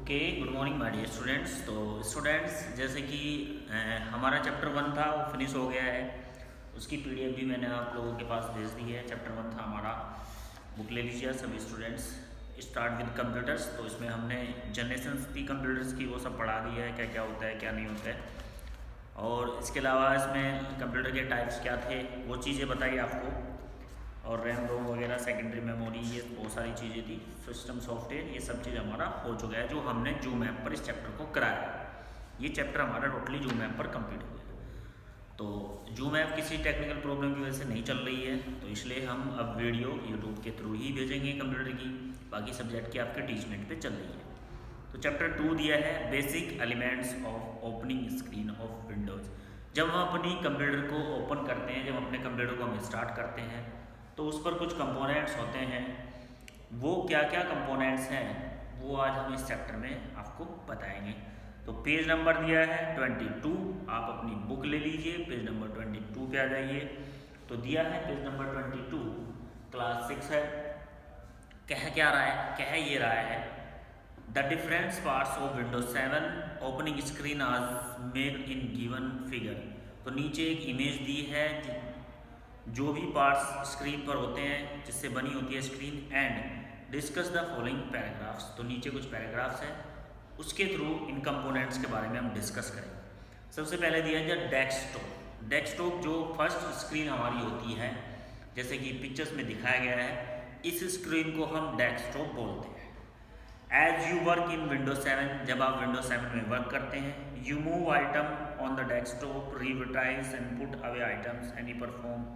Okay, good morning my dear students. तो students, जैसे कि हमारा चैप्टर 1 था वो फिनिश हो गया है। उसकी पीडीएफ भी मैंने आप लोगों के पास भेज दी है। चैप्टर 1 था हमारा, बुक ले लीजिए सभी स्टूडेंट्स। स्टार्ट विद कंप्यूटर्स, तो इसमें हमने जनरेशंस थी कंप्यूटर्स की, वो सब पढ़ा दिया है, क्या क्या होता है क्या नहीं होता है। और इसके अलावा इसमें कंप्यूटर के टाइप्स क्या थे वो चीज़ें बताई आपको, और रैम रोम वगैरह, सेकेंडरी मेमोरी, ये बहुत सारी चीज़ें थी, सिस्टम सॉफ्टवेयर, ये सब चीज़ हमारा हो चुका है जो हमने जूम ऐप पर इस चैप्टर को कराया। ये चैप्टर हमारा टोटली जूम ऐप पर कंप्लीट हो गया। तो जूम ऐप किसी टेक्निकल प्रॉब्लम की वजह से नहीं चल रही है, तो इसलिए हम अब वीडियो यूट्यूब के थ्रू ही भेजेंगे कंप्यूटर की। बाकी सब्जेक्ट की आपके टीचमेंट पे चल रही है। तो चैप्टर 2 दिया है basic elements of opening screen of Windows. जब हम अपनी कंप्यूटर को ओपन करते हैं, जब अपने कंप्यूटर को हम स्टार्ट करते हैं, तो उस पर कुछ कंपोनेंट्स होते हैं। वो क्या क्या कंपोनेंट्स हैं वो आज हम इस चैप्टर में आपको बताएंगे। तो पेज नंबर दिया है 22, आप अपनी बुक ले लीजिए, पेज नंबर 22 पे आ जाइए। तो दिया है पेज नंबर 22, क्लास 6 है। कह ये रहा है the different parts of Windows 7 opening screen आज मेड इन गिवन फिगर। तो नीचे एक इमेज दी है, जो भी पार्ट्स स्क्रीन पर होते हैं जिससे बनी होती है screen, and discuss the following paragraphs. तो नीचे कुछ पैराग्राफ्स हैं, उसके थ्रू इन कंपोनेंट्स के बारे में हम डिस्कस करेंगे। सबसे पहले दिया है डेस्कटॉप। डेस्कटॉप जो फर्स्ट स्क्रीन हमारी होती है, जैसे कि पिक्चर्स में दिखाया गया है, इस स्क्रीन को हम डेस्कटॉप बोलते हैं। As you work in Windows 7, जब आप विंडोज 7 में वर्क करते हैं, you move item on the desktop, retrieve and put away items and perform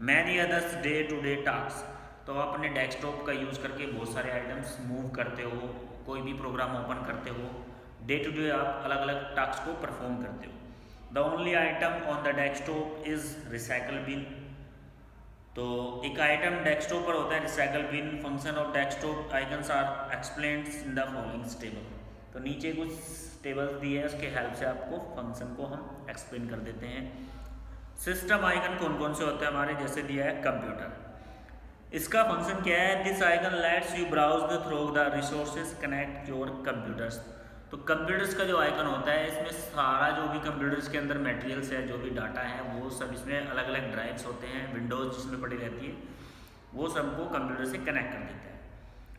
many others day to day task. तो आप अपने डेस्कटॉप का यूज़ करके बहुत सारे आइटम्स मूव करते हो, कोई भी प्रोग्राम ओपन करते हो, डे टू डे आप अलग अलग टास्क को परफॉर्म करते हो। The only item on the desktop is recycle bin. तो एक आइटम डेस्कटॉप पर होता है recycle bin. Function of desktop icons are explained in the following table. तो नीचे कुछ टेबल्स दिए हैं, उसके हेल्प से आपको फंक्शन को हम एक्सप्लेन कर देते हैं। सिस्टम आइकन कौन कौन से होते हैं हमारे, जैसे दिया है कंप्यूटर। इसका फंक्शन क्या है, this icon lets you browse the through the resources connect your computers. तो कंप्यूटर्स का जो आइकन होता है, इसमें सारा जो भी कंप्यूटर्स के अंदर मटेरियल्स है, जो भी डाटा है, वो सब इसमें अलग अलग ड्राइव्स होते हैं, विंडोज जिसमें पड़ी रहती है, वो सबको कंप्यूटर से कनेक्ट कर देता है।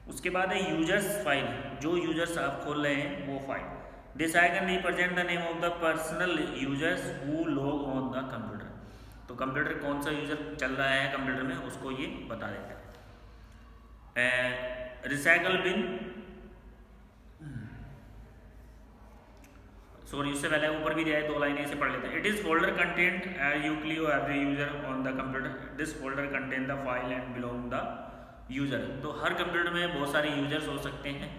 उसके बाद है यूजर्स फाइल, जो यूजर्स आप खोल रहे हैं वो file. This icon represent the name of the personal users who log on the computer. तो कंप्यूटर कौन सा यूजर चल रहा है कंप्यूटर में, उसको ये बता देता है। रिसाइकल बिन, सॉरी उससे पहले ऊपर भी दिया है, 2 लाइनें से पढ़ लेते हैं। It is folder content you clear every user on the computer. This folder contain the file and belong the user. तो हर कंप्यूटर में बहुत सारे यूजर्स हो सकते हैं,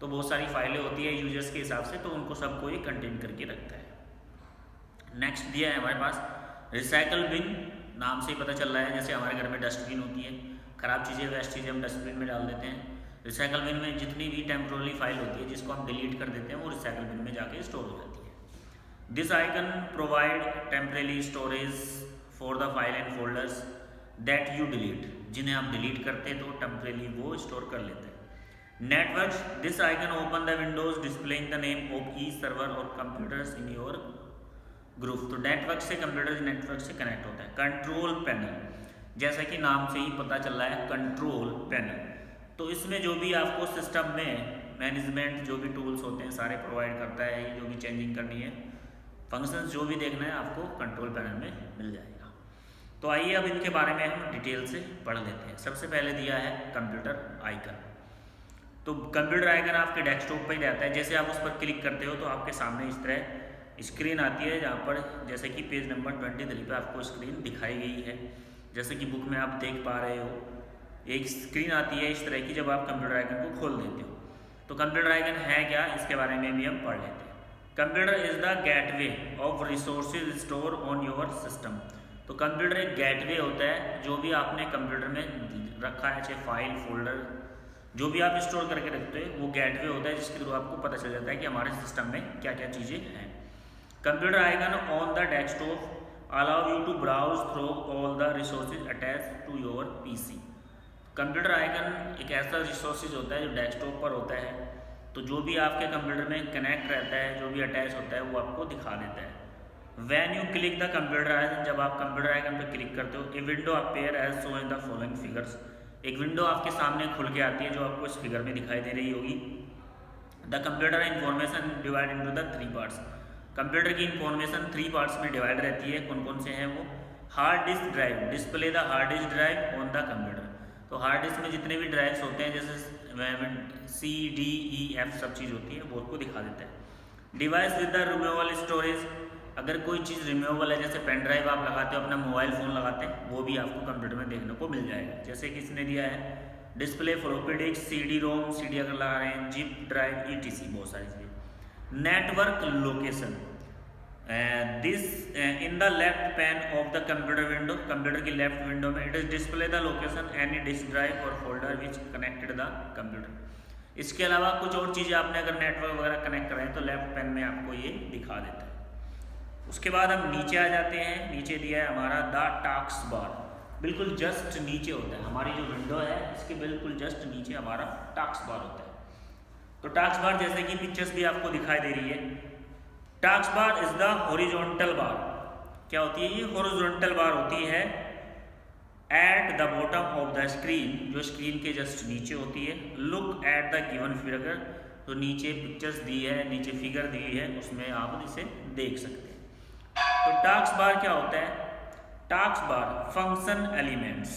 तो बहुत सारी फाइलें होती है यूजर्स के हिसाब से, तो उनको सबको ये कंटेन करके रखता है। नेक्स्ट दिया है हमारे पास रिसाइकल बिन। नाम से ही पता चल रहा है, जैसे हमारे घर में डस्टबिन होती है, खराब चीज़ें वेस्ट चीज़ें हम डस्टबिन में डाल देते हैं। रिसाइकल बिन में जितनी भी टेम्पोररी फाइल होती है जिसको हम डिलीट कर देते हैं, वो रिसाइकल बिन में जाके स्टोर हो जाती है। This icon provide temporary storage for the file and folders that you delete. जिन्हें आप डिलीट करते हैं तो टेम्परेरी वो स्टोर कर लेते हैं। Network, this icon open the Windows displaying the name of each server और कंप्यूटर्स इन योर ग्रुप। तो नेटवर्क से कंप्यूटर नेटवर्क से कनेक्ट होता है। कंट्रोल पैनल, जैसा कि नाम से ही पता चल रहा है कंट्रोल पैनल, तो इसमें जो भी आपको सिस्टम में मैनेजमेंट जो भी टूल्स होते हैं सारे प्रोवाइड करता है, जो भी चेंजिंग करनी है, फंक्शंस जो भी देखना है, आपको कंट्रोल पैनल में मिल जाएगा। तो आइए अब इनके बारे में हम डिटेल से पढ़ लेते हैं। सबसे पहले दिया है कंप्यूटर आइकन। तो कंप्यूटर आइकन आपके डेस्कटॉप पर ही रहता है। जैसे आप उस पर क्लिक करते हो तो आपके सामने इस तरह स्क्रीन आती है, जहाँ पर जैसे कि पेज नंबर 23 पे आपको स्क्रीन दिखाई गई है। जैसे कि बुक में आप देख पा रहे हो, एक स्क्रीन आती है इस तरह की जब आप कंप्यूटर आइकन को खोल देते हो। तो कंप्यूटर आइकन है क्या, इसके बारे में भी हम पढ़ लेते हैं। Computer is the gateway of resources store on your system. तो कंप्यूटर एक गेटवे होता है, जो भी आपने कंप्यूटर में रखा है, चाहे फाइल फोल्डर जो भी आप स्टोर करके रखते हो, वो गेटवे होता है, जिसके थ्रू आपको पता चल जाता है कि हमारे सिस्टम में क्या क्या चीज़ें हैं। Computer icon on the desktop allow you to browse through all the resources attach to your PC. Computer icon एक ऐसा रिसोर्सेज होता है जो डेस्कटॉप पर होता है, तो जो भी आपके कंप्यूटर में कनेक्ट रहता है, जो भी अटैच होता है, वो आपको दिखा देता है। When you click the computer icon, जब आप कंप्यूटर आइकन पर क्लिक करते हो, a window appear as shown in the following figures, एक विंडो आपके सामने खुल के आती है जो आपको इस फिगर में दिखाई दे रही होगी। The computer information divide into the 3 parts, computer की इंफॉर्मेशन 3 पार्ट्स में डिवाइड रहती है। कौन कौन से हैं वो? Hard disk drive, display the hard disk drive on the computer, तो हार्ड डिस्क में जितने भी ड्राइव्स होते हैं जैसे C, D, E, F सब चीज़ होती है वो उसको दिखा देता है। Device with the removable storage, अगर कोई चीज़ रिमूवेबल है जैसे पेन ड्राइव आप लगाते हो, अपना मोबाइल फ़ोन लगाते हैं, वो भी आपको कंप्यूटर में देखने को मिल जाएगा। जैसे कि इसने दिया है display, floppy disk, CD-ROM, CD अगर लगा रहे हैं, जिप ड्राइव, ETC, बहुत सारी चीज़ें। Network location, this in the left pane of the computer window, computer की लेफ्ट विंडो में it is display the location any disk drive और folder which connected the computer. इसके अलावा कुछ और चीज़ें आपने अगर नेटवर्क वगैरह कनेक्ट कराएं तो लेफ्ट पैन में आपको ये दिखा देता है। उसके बाद हम नीचे आ जाते हैं। नीचे दिया है हमारा द टास्क बार, बिल्कुल जस्ट नीचे होता है हमारी जो विंडो है, इसके बिल्कुल जस्ट नीचे हमारा टास्क बार होता है। तो टास्क बार जैसे कि पिक्चर्स भी आपको दिखाई दे रही है, task bar is the horizontal बार, क्या होती है ये? हॉरिजॉन्टल बार होती है at the bottom of the screen, जो स्क्रीन के जस्ट नीचे होती है। Look at the given figure, तो नीचे पिक्चर्स दी है, नीचे फिगर दी है, उसमें आप इसे देख सकते हैं। तो टास्क बार क्या होता है? Task bar function elements,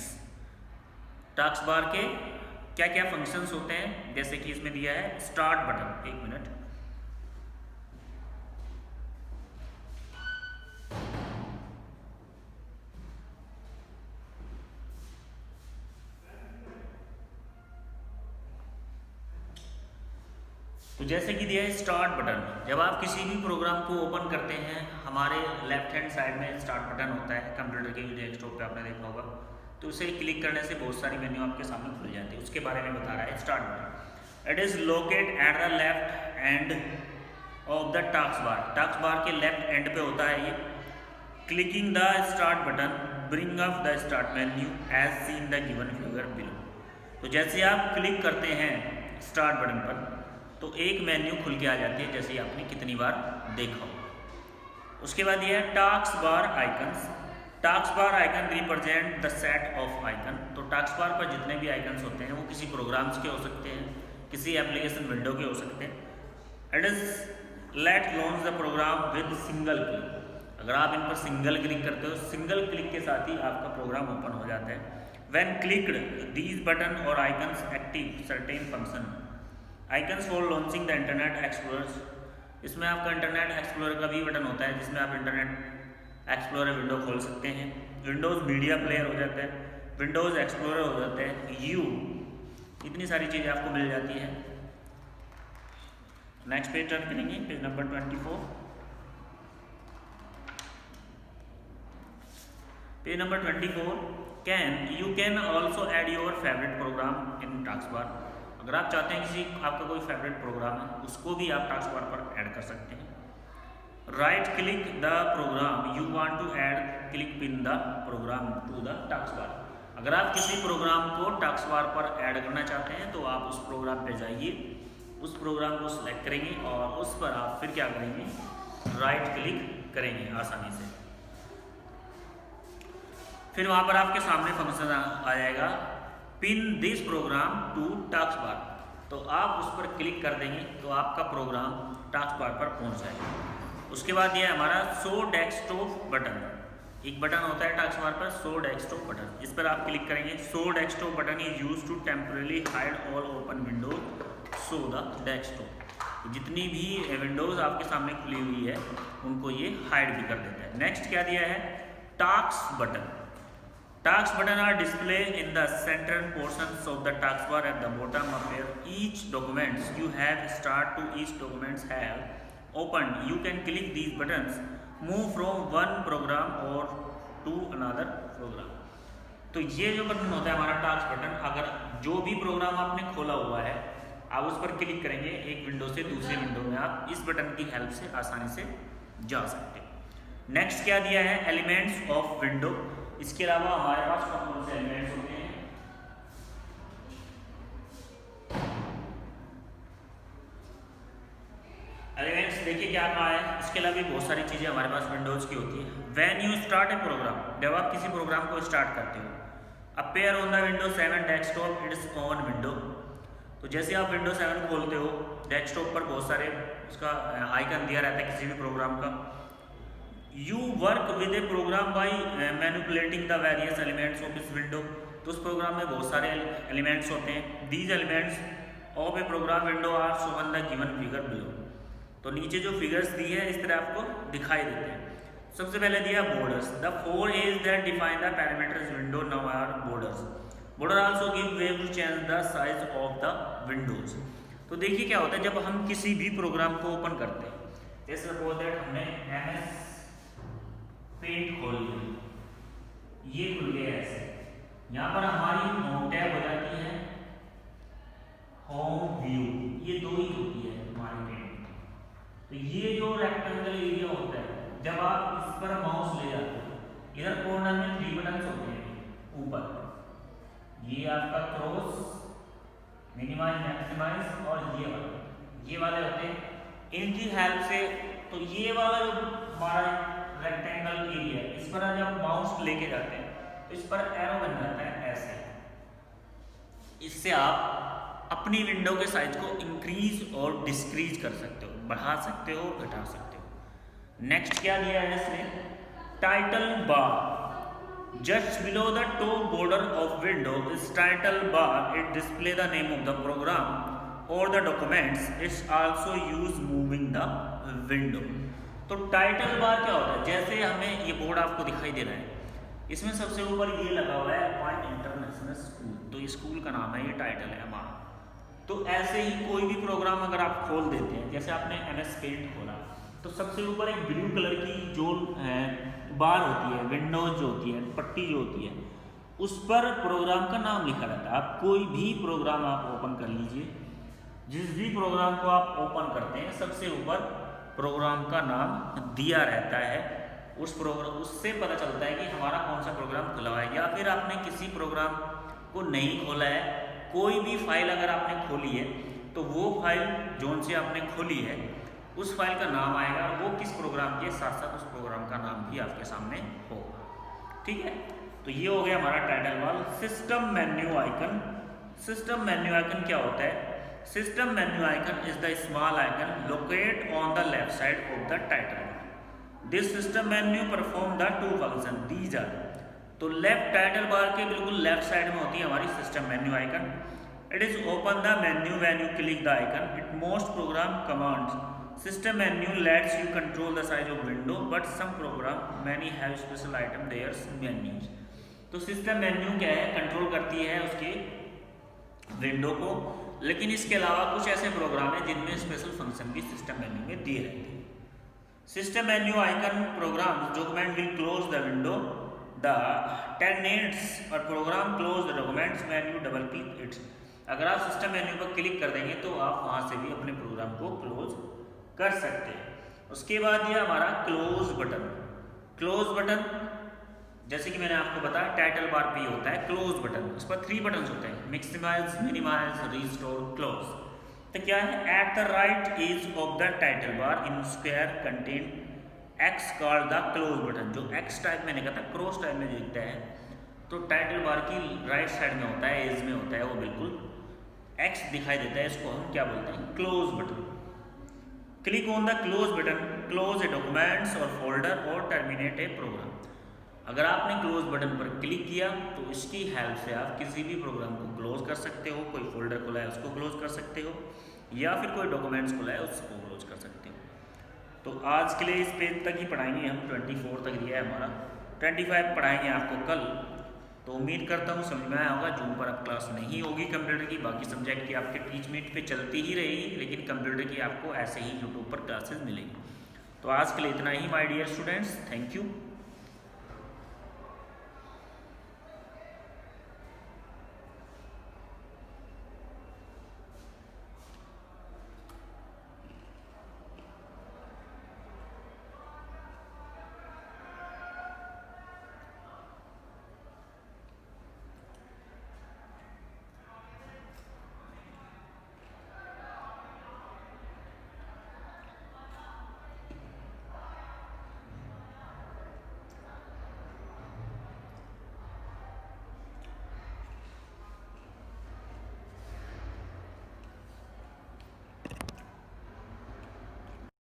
task bar के क्या क्या फंक्शंस होते हैं, जैसे कि इसमें दिया है स्टार्ट बटन। एक मिनट, तो जैसे कि दिया है स्टार्ट बटन, जब आप किसी भी प्रोग्राम को ओपन करते हैं, हमारे लेफ्ट हैंड साइड में स्टार्ट बटन होता है कंप्यूटर के डेस्कटॉप पे, आपने देखा होगा, तो उसे क्लिक करने से बहुत सारी मेन्यू आपके सामने खुल जाती है। उसके बारे में बता रहा है start button. It is locate at the left end of the task bar, task bar के लेफ्ट एंड पे होता है ये। Clicking the start button bring up the start menu as seen the given figure below, तो जैसे आप click करते हैं स्टार्ट बटन पर तो एक मेन्यू खुल के आ जाती है, जैसे आपने कितनी बार देखा हो। उसके बाद ये है task bar icons, task bar icon represent the set of icon, तो टास्क बार पर जितने भी आइकन्स होते हैं वो किसी प्रोग्राम्स के हो सकते हैं, किसी एप्लीकेशन विंडो के हो सकते हैं। It is let launch the program with single click, अगर आप इन पर सिंगल क्लिक करते हो, सिंगल क्लिक के साथ ही आपका प्रोग्राम ओपन हो जाता है। व्हेन क्लिक्ड दीज बटन और icons active certain function, icons for launching the internet explorers, इसमें आपका इंटरनेट एक्सप्लोरर का भी बटन होता है जिसमें आप इंटरनेट एक्सप्लोरर विंडो खोल सकते हैं। विंडोज़ मीडिया प्लेयर हो जाता है, विंडोज़ एक्सप्लोरर हो जाता है, इतनी सारी चीज़ें आपको मिल जाती है। नेक्स्ट पेज टर्न करेंगे, page number 24। Page number 24, you can also add your favourite program in task bar, अगर आप चाहते हैं किसी आपका कोई फेवरेट प्रोग्राम है उसको भी आप टास्क बार पर ऐड कर सकते हैं। Right click the program you want to add, click pin the program to the task bar, अगर आप किसी प्रोग्राम को टास्क बार पर ऐड करना चाहते हैं तो आप उस प्रोग्राम पे जाइए, उस प्रोग्राम को सिलेक्ट करेंगे और उस पर आप फिर क्या करेंगे? राइट क्लिक करेंगे आसानी से। फिर वहाँ पर आपके सामने फंक्शन आ जाएगा pin this program to task bar, तो आप उस पर क्लिक कर देंगे तो आपका प्रोग्राम टास्क बार पर पहुंच जाएगा। उसके बाद ये हमारा शो डेस्कटॉप बटन, एक बटन होता है टास्क बार पर शो डेस्कटॉप बटन, इस पर आप क्लिक करेंगे। Show desktop button is use to temporarily hide all open window show the desktop, जितनी भी विंडोज आपके सामने खुली हुई है उनको ये हाइड भी कर देता है। नेक्स्ट क्या दिया है? Task button, task button are display in the centre portions of the task bar at the bottom appear each documents you have start to each documents have opened, you can click these buttons move from one program or to another program, तो ये जो button होता है हमारा task button, अगर जो भी programme आपने खोला हुआ है आप उस पर क्लिक करेंगे, एक विंडो से दूसरी विंडो में आप इस बटन की हेल्प से आसानी से जा सकते हैं। नेक्स्ट क्या दिया है? एलिमेंट्स ऑफ विंडो, इसके अलावा हमारे पास कौन से एलिमेंट्स होते हैं? देखिए क्या कहा है, इसके अलावा भी बहुत सारी चीज़ें हमारे पास विंडोज़ की होती है। When you start a program, जब आप किसी प्रोग्राम को स्टार्ट करते हो, appear on the Windows 7 desktop its own window. तो जैसे आप विंडो 7 खोलते हो, डेस्कटॉप पर बहुत सारे उसका आइकन दिया रहता है किसी भी प्रोग्राम का। You work with a program by manipulating the various elements of इस विंडो। तो उस प्रोग्राम में बहुत सारे एलिमेंट्स होते हैं। These elements of a program window are shown the given figure below. तो नीचे जो फिगर्स दी है इस तरह आपको दिखाई देते हैं। सबसे पहले दिया borders, the 4 edge that define the parameters window now are borders. Border also give way to change the size of the windows. तो देखिए क्या होता है जब हम किसी भी प्रोग्राम को ओपन करते हैं, जैसे सपोज दैट हमने MS पेंट खोल लिया, ये खुल गया ऐसे, यहाँ पर हमारी होम टैब हो जाती है, होम व्यू, ये दो ही होती है हमारी पेंट। तो ये जो रेक्टेंगल एरिया होता है, जब आप इस पर माउस ले जाते हो, इधर कॉर्नर में 3 बटन होते हैं ऊपर, ये आपका क्रॉस, मिनिमाइज, मैक्सिमाइज और ये वाले होते हैं। इनकी हेल्प से तो ये वाला जो हमारा रेक्टेंगल एरिया है, इस पर जब माउस लेके जाते हैं तो इस पर एरो बन जाता है ऐसे। इससे आप अपनी विंडो के साइज को इंक्रीज और डिस्क्रीज कर सकते हो, बढ़ा सकते हो, घटा सकते हो। नेक्स्ट क्या दिया है इसने, title bar. Just below the top border of window is title bar, it display the name of the program और the documents. It's also use moving the window. तो टाइटल बार क्या होता है, जैसे हमें ये बोर्ड आपको दिखाई दे रहा है, इसमें सबसे ऊपर ये लगा हुआ है पॉइंट इंटरनेशनल स्कूल, तो ये स्कूल का नाम है, ये टाइटल है हमारा। तो ऐसे ही कोई भी प्रोग्राम अगर आप खोल देते हैं, जैसे आपने MS पेंट खोला, तो सबसे ऊपर एक ब्लू कलर की जो बार होती है, विंडोज जो होती है, पट्टी जो होती है, उस पर प्रोग्राम का नाम लिखा रहता है। आप कोई भी प्रोग्राम आप ओपन कर लीजिए, जिस भी प्रोग्राम को आप ओपन करते हैं सबसे ऊपर प्रोग्राम का नाम दिया रहता है। उस प्रोग्राम, उससे पता चलता है कि हमारा कौन सा प्रोग्राम खुला हुआ है। या फिर आपने किसी प्रोग्राम को नहीं खोला है, कोई भी फाइल अगर आपने खोली है, तो वो फाइल जोन से आपने खोली है, उस फाइल का नाम आएगा और वो किस प्रोग्राम के साथ साथ उस प्रोग्राम का नाम भी आपके सामने होगा। ठीक है, तो ये हो गया हमारा title bar. System menu icon. System menu icon क्या होता है, system menu icon is the small icon locate on the left side of the title bar. This system menu perform the 2 function these are. तो left title bar के बिल्कुल left side में होती है हमारी system menu icon. It is open the menu when you click the icon, it most program commands. System menu lets you control the size of window but some program many have special item there menus. तो system menu क्या है, control करती है उसकी window को, लेकिन इसके अलावा कुछ ऐसे प्रोग्राम हैं जिनमें स्पेशल फंक्शन भी सिस्टम मेन्यू में दिए रहते हैं। System menu icon program document will close the window the tenants और program close the documents when you double click it. अगर आप सिस्टम मेन्यू पर क्लिक कर देंगे तो आप वहां से भी अपने प्रोग्राम को क्लोज कर सकते हैं। उसके बाद ये हमारा क्लोज बटन। क्लोज बटन जैसे कि मैंने आपको बताया टाइटल बार पे होता है क्लोज बटन, उस पर 3 बटन होते हैं, मैक्सिमाइज, मिनिमाइज, रिस्टोर, क्लोज। तो क्या है, at the right edge of the title bar in square contain X called the close button. जो एक्स टाइप मैंने कहा था, क्रॉस टाइप में दिखता है, तो टाइटल बार की राइट साइड में होता है, एज में होता है, वो बिल्कुल एक्स दिखाई देता है, इसको हम क्या बोलते हैं, close button. Click on the close button, close A documents और फोल्डर और टर्मिनेट ए प्रोग्राम। अगर आपने क्लोज बटन पर क्लिक किया तो इसकी हेल्प से आप किसी भी प्रोग्राम को क्लोज कर सकते हो। कोई फोल्डर खुला है उसको क्लोज कर सकते हो, या फिर कोई डॉक्यूमेंट्स खुला है उसको क्लोज कर सकते हो। तो आज के लिए इस पेज तक ही पढ़ाएंगे हम, 24 तक दिया है हमारा, 25 पढ़ाएंगे आपको कल। तो उम्मीद करता हूँ समझ में आया होगा। जून पर अब क्लास नहीं होगी कंप्यूटर की, बाकी सब्जेक्ट की आपके टीच मीट पे चलती ही रहेगी, लेकिन कंप्यूटर की आपको ऐसे ही यूट्यूब पर क्लासेस मिलेंगी। तो आज के लिए इतना ही my dear students, thank you.